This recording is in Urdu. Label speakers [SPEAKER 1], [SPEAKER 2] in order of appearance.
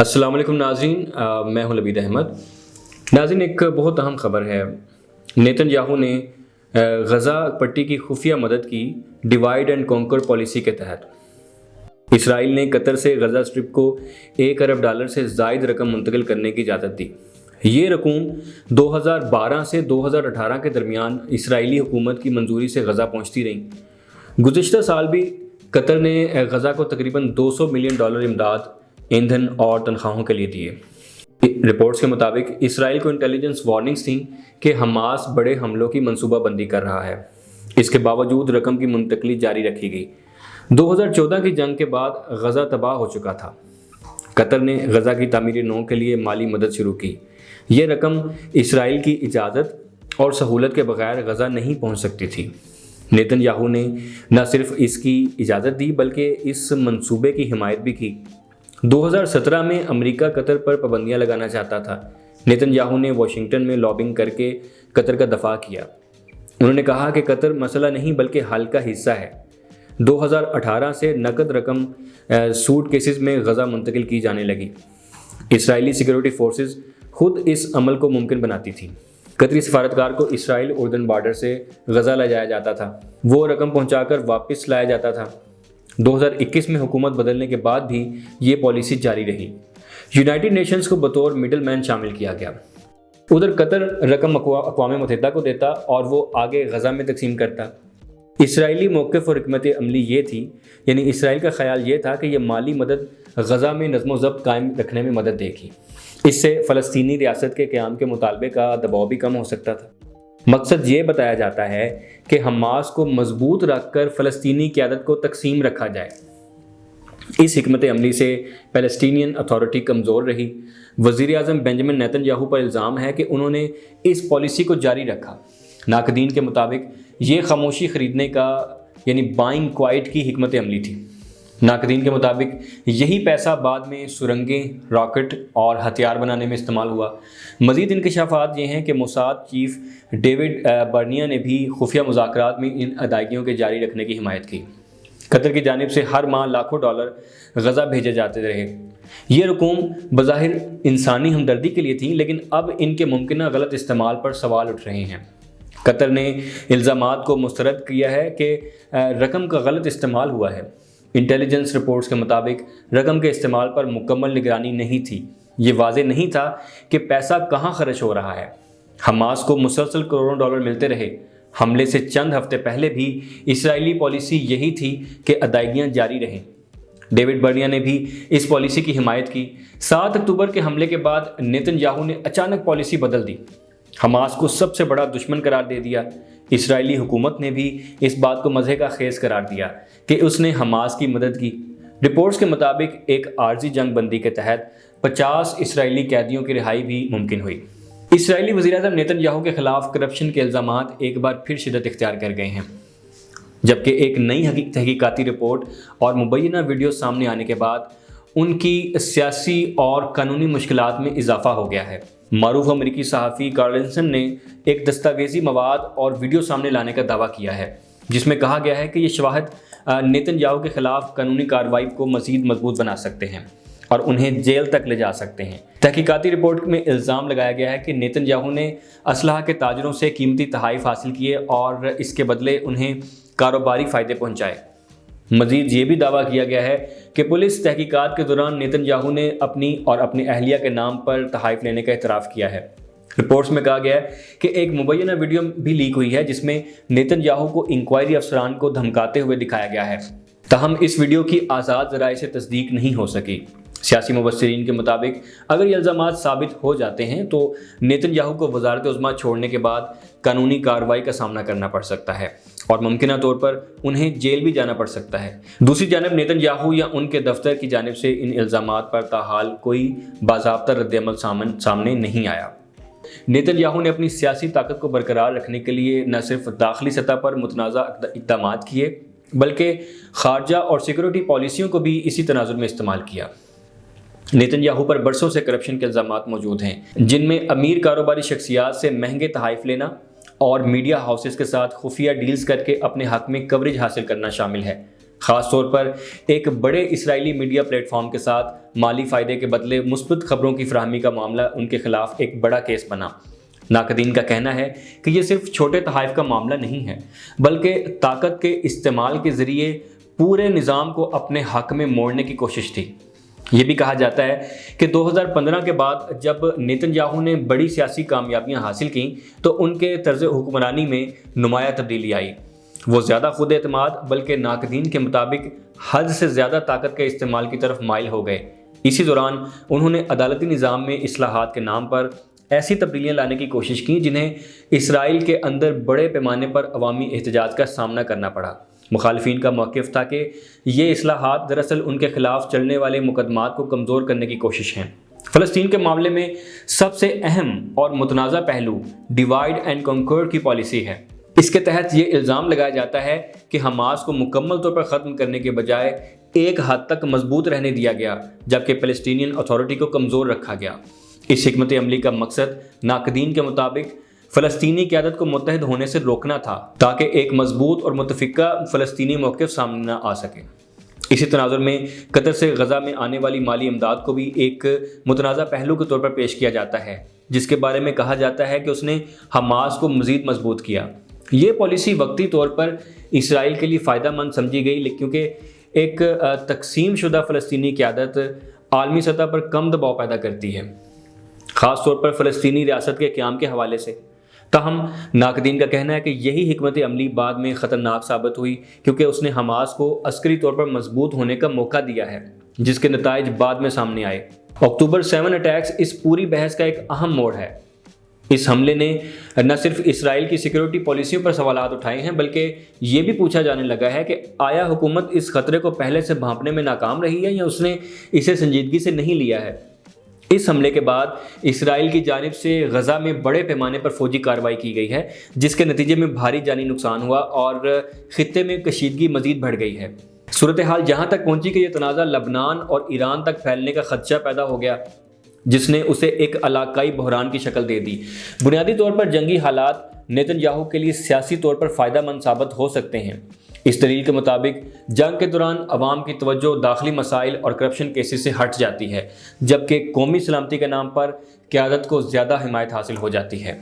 [SPEAKER 1] السلام علیکم ناظرین، میں ہوں لبید احمد۔ ناظرین، ایک بہت اہم خبر ہے۔ نیتن یاہو نے غزہ پٹی کی خفیہ مدد کی ڈیوائیڈ اینڈ کانکر پالیسی کے تحت۔ اسرائیل نے قطر سے غزہ اسٹرپ کو $1 ارب سے زائد رقم منتقل کرنے کی اجازت دی۔ یہ رقوم 2012 سے 2018 کے درمیان اسرائیلی حکومت کی منظوری سے غزہ پہنچتی رہیں۔ گزشتہ سال بھی قطر نے غزہ کو تقریباً $200 ملین امداد، ایندھن اور تنخواہوں کے لیے دیے۔ رپورٹس کے مطابق اسرائیل کو انٹیلیجنس وارننگز تھیں کہ حماس بڑے حملوں کی منصوبہ بندی کر رہا ہے۔ اس کے باوجود رقم کی منتقلی جاری رکھی گئی۔ 2014 کی جنگ کے بعد غزہ تباہ ہو چکا تھا۔ قطر نے غزہ کی تعمیر نو کے لیے مالی مدد شروع کی۔ یہ رقم اسرائیل کی اجازت اور سہولت کے بغیر غزہ نہیں پہنچ سکتی تھی۔ نیتن یاہو نے نہ صرف اس کی اجازت دی بلکہ اس منصوبے کی حمایت بھی کی۔ 2017 میں امریکہ قطر پر پابندیاں لگانا چاہتا تھا۔ نیتن یاہو نے واشنگٹن میں لابنگ کر کے قطر کا دفاع کیا۔ انہوں نے کہا کہ قطر مسئلہ نہیں بلکہ حل کا حصہ ہے۔ 2018 سے نقد رقم سوٹ کیسز میں غزہ منتقل کی جانے لگی۔ اسرائیلی سیکیورٹی فورسز خود اس عمل کو ممکن بناتی تھیں۔ قطری سفارتکار کو اسرائیل اردن بارڈر سے غزہ لے جایا جاتا تھا۔ وہ رقم پہنچا کر واپس لایا جاتا تھا۔ 2021 میں حکومت بدلنے کے بعد بھی یہ پالیسی جاری رہی۔ یونائٹڈ نیشنز کو بطور مڈل مین شامل کیا گیا۔ ادھر قطر رقم اقوام متحدہ کو دیتا اور وہ آگے غزہ میں تقسیم کرتا۔ اسرائیلی موقف اور حکمت عملی یہ تھی، یعنی اسرائیل کا خیال یہ تھا کہ یہ مالی مدد غزہ میں نظم و ضبط قائم رکھنے میں مدد دے گی۔ اس سے فلسطینی ریاست کے قیام کے مطالبے کا دباؤ بھی کم ہو سکتا تھا۔ مقصد یہ بتایا جاتا ہے کہ حماس کو مضبوط رکھ کر فلسطینی قیادت کو تقسیم رکھا جائے۔ اس حکمت عملی سے پیلسٹینین اتھارٹی کمزور رہی۔ وزیر اعظم بنجامن نیتن یاہو پر الزام ہے کہ انہوں نے اس پالیسی کو جاری رکھا۔ ناقدین کے مطابق یہ خاموشی خریدنے کا یعنی بائنگ کوائٹ کی حکمت عملی تھی۔ ناقدین کے مطابق یہی پیسہ بعد میں سرنگیں، راکٹ اور ہتھیار بنانے میں استعمال ہوا۔ مزید انکشافات یہ ہیں کہ موساد چیف ڈیوڈ برنیا نے بھی خفیہ مذاکرات میں ان ادائیگیوں کے جاری رکھنے کی حمایت کی۔ قطر کی جانب سے ہر ماہ لاکھوں ڈالر غزہ بھیجے جاتے رہے۔ یہ رقوم بظاہر انسانی ہمدردی کے لیے تھیں، لیکن اب ان کے ممکنہ غلط استعمال پر سوال اٹھ رہے ہیں۔ قطر نے الزامات کو مسترد کیا ہے کہ رقم کا غلط استعمال ہوا ہے۔ انٹیلیجنس رپورٹس کے مطابق رقم کے استعمال پر مکمل نگرانی نہیں تھی۔ یہ واضح نہیں تھا کہ پیسہ کہاں خرچ ہو رہا ہے۔ حماس کو مسلسل کروڑوں ڈالر ملتے رہے۔ حملے سے چند ہفتے پہلے بھی اسرائیلی پالیسی یہی تھی کہ ادائیگیاں جاری رہیں۔ ڈیوڈ برنیا نے بھی اس پالیسی کی حمایت کی۔ 7 اکتوبر کے حملے کے بعد نیتن یاہو نے اچانک پالیسی بدل دی۔ حماس کو سب سے بڑا دشمن قرار دے دیا۔ اسرائیلی حکومت نے بھی اس بات کو مزے کا خیز قرار دیا کہ اس نے حماس کی مدد کی۔ رپورٹس کے مطابق ایک عارضی جنگ بندی کے تحت 50 اسرائیلی قیدیوں کی رہائی بھی ممکن ہوئی۔ اسرائیلی وزیر اعظم نیتن یاہو کے خلاف کرپشن کے الزامات ایک بار پھر شدت اختیار کر گئے ہیں، جبکہ ایک نئی تحقیقاتی رپورٹ اور مبینہ ویڈیو سامنے آنے کے بعد ان کی سیاسی اور قانونی مشکلات میں اضافہ ہو گیا ہے۔ معروف امریکی صحافی کارلنسن نے ایک دستاویزی مواد اور ویڈیو سامنے لانے کا دعویٰ کیا ہے، جس میں کہا گیا ہے کہ یہ شواہد نیتن یاہو کے خلاف قانونی کارروائی کو مزید مضبوط بنا سکتے ہیں اور انہیں جیل تک لے جا سکتے ہیں۔ تحقیقاتی رپورٹ میں الزام لگایا گیا ہے کہ نیتن یاہو نے اسلحہ کے تاجروں سے قیمتی تحائف حاصل کیے اور اس کے بدلے انہیں کاروباری فائدے پہنچائے۔ مزید یہ بھی دعویٰ کیا گیا ہے کہ پولیس تحقیقات کے دوران نیتن یاہو نے اپنی اور اپنی اہلیہ کے نام پر تحائف لینے کا اعتراف کیا ہے۔ رپورٹس میں کہا گیا ہے کہ ایک مبینہ ویڈیو بھی لیک ہوئی ہے جس میں نیتن یاہو کو انکوائری افسران کو دھمکاتے ہوئے دکھایا گیا ہے، تاہم اس ویڈیو کی آزاد ذرائع سے تصدیق نہیں ہو سکی۔ سیاسی مبصرین کے مطابق اگر یہ الزامات ثابت ہو جاتے ہیں تو نیتن یاہو کو وزارت عظمیٰ چھوڑنے کے بعد قانونی کارروائی کا سامنا کرنا پڑ سکتا ہے اور ممکنہ طور پر انہیں جیل بھی جانا پڑ سکتا ہے۔ دوسری جانب نیتن یاہو یا ان کے دفتر کی جانب سے ان الزامات پر تاحال کوئی باضابطہ رد عمل سامنے نہیں آیا۔ نیتن یاہو نے اپنی سیاسی طاقت کو برقرار رکھنے کے لیے نہ صرف داخلی سطح پر متنازع اقدامات کیے بلکہ خارجہ اور سیکورٹی پالیسیوں کو بھی اسی تناظر میں استعمال کیا۔ نیتن یاہو پر برسوں سے کرپشن کے الزامات موجود ہیں، جن میں امیر کاروباری شخصیات سے مہنگے تحائف لینا اور میڈیا ہاؤسز کے ساتھ خفیہ ڈیلز کر کے اپنے حق میں کوریج حاصل کرنا شامل ہے۔ خاص طور پر ایک بڑے اسرائیلی میڈیا پلیٹ فارم کے ساتھ مالی فائدے کے بدلے مثبت خبروں کی فراہمی کا معاملہ ان کے خلاف ایک بڑا کیس بنا۔ ناقدین کا کہنا ہے کہ یہ صرف چھوٹے تحائف کا معاملہ نہیں ہے، بلکہ طاقت کے استعمال کے ذریعے پورے نظام کو اپنے حق میں موڑنے کی کوشش تھی۔ یہ بھی کہا جاتا ہے کہ 2015 کے بعد جب نیتن یاہو نے بڑی سیاسی کامیابیاں حاصل کیں تو ان کے طرز حکمرانی میں نمایاں تبدیلی آئی۔ وہ زیادہ خود اعتماد بلکہ ناقدین کے مطابق حد سے زیادہ طاقت کے استعمال کی طرف مائل ہو گئے۔ اسی دوران انہوں نے عدالتی نظام میں اصلاحات کے نام پر ایسی تبدیلیاں لانے کی کوشش کی جنہیں اسرائیل کے اندر بڑے پیمانے پر عوامی احتجاج کا سامنا کرنا پڑا۔ مخالفین کا موقف تھا کہ یہ اصلاحات دراصل ان کے خلاف چلنے والے مقدمات کو کمزور کرنے کی کوشش ہیں۔ فلسطین کے معاملے میں سب سے اہم اور متنازع پہلو ڈیوائیڈ اینڈ کنکر کی پالیسی ہے۔ اس کے تحت یہ الزام لگایا جاتا ہے کہ حماس کو مکمل طور پر ختم کرنے کے بجائے ایک حد تک مضبوط رہنے دیا گیا، جبکہ فلسطینین اتھارٹی کو کمزور رکھا گیا۔ اس حکمت عملی کا مقصد ناقدین کے مطابق فلسطینی قیادت کو متحد ہونے سے روکنا تھا تاکہ ایک مضبوط اور متفقہ فلسطینی موقف سامنے نہ آ سکے۔ اسی تناظر میں قطر سے غزہ میں آنے والی مالی امداد کو بھی ایک متنازع پہلو کے طور پر پیش کیا جاتا ہے، جس کے بارے میں کہا جاتا ہے کہ اس نے حماس کو مزید مضبوط کیا۔ یہ پالیسی وقتی طور پر اسرائیل کے لیے فائدہ مند سمجھی گئی کیونکہ ایک تقسیم شدہ فلسطینی قیادت عالمی سطح پر کم دباؤ پیدا کرتی ہے، خاص طور پر فلسطینی ریاست کے قیام کے حوالے سے۔ تاہم ناقدین کا کہنا ہے کہ یہی حکمت عملی بعد میں خطرناک ثابت ہوئی کیونکہ اس نے حماس کو عسکری طور پر مضبوط ہونے کا موقع دیا ہے، جس کے نتائج بعد میں سامنے آئے۔ اکتوبر 7 اٹیکس اس پوری بحث کا ایک اہم موڑ ہے۔ اس حملے نے نہ صرف اسرائیل کی سیکیورٹی پالیسیوں پر سوالات اٹھائے ہیں بلکہ یہ بھی پوچھا جانے لگا ہے کہ آیا حکومت اس خطرے کو پہلے سے بھانپنے میں ناکام رہی ہے یا اس نے اسے سنجیدگی سے نہیں لیا ہے۔ اس حملے کے بعد اسرائیل کی جانب سے غزہ میں بڑے پیمانے پر فوجی کارروائی کی گئی ہے، جس کے نتیجے میں بھاری جانی نقصان ہوا اور خطے میں کشیدگی مزید بڑھ گئی ہے۔ صورتحال جہاں تک پہنچی کہ یہ تنازع لبنان اور ایران تک پھیلنے کا خدشہ پیدا ہو گیا، جس نے اسے ایک علاقائی بحران کی شکل دے دی۔ بنیادی طور پر جنگی حالات نیتن یاہو کے لیے سیاسی طور پر فائدہ مند ثابت ہو سکتے ہیں۔ اس دلیل کے مطابق جنگ کے دوران عوام کی توجہ داخلی مسائل اور کرپشن کیسز سے ہٹ جاتی ہے، جبکہ قومی سلامتی کے نام پر قیادت کو زیادہ حمایت حاصل ہو جاتی ہے۔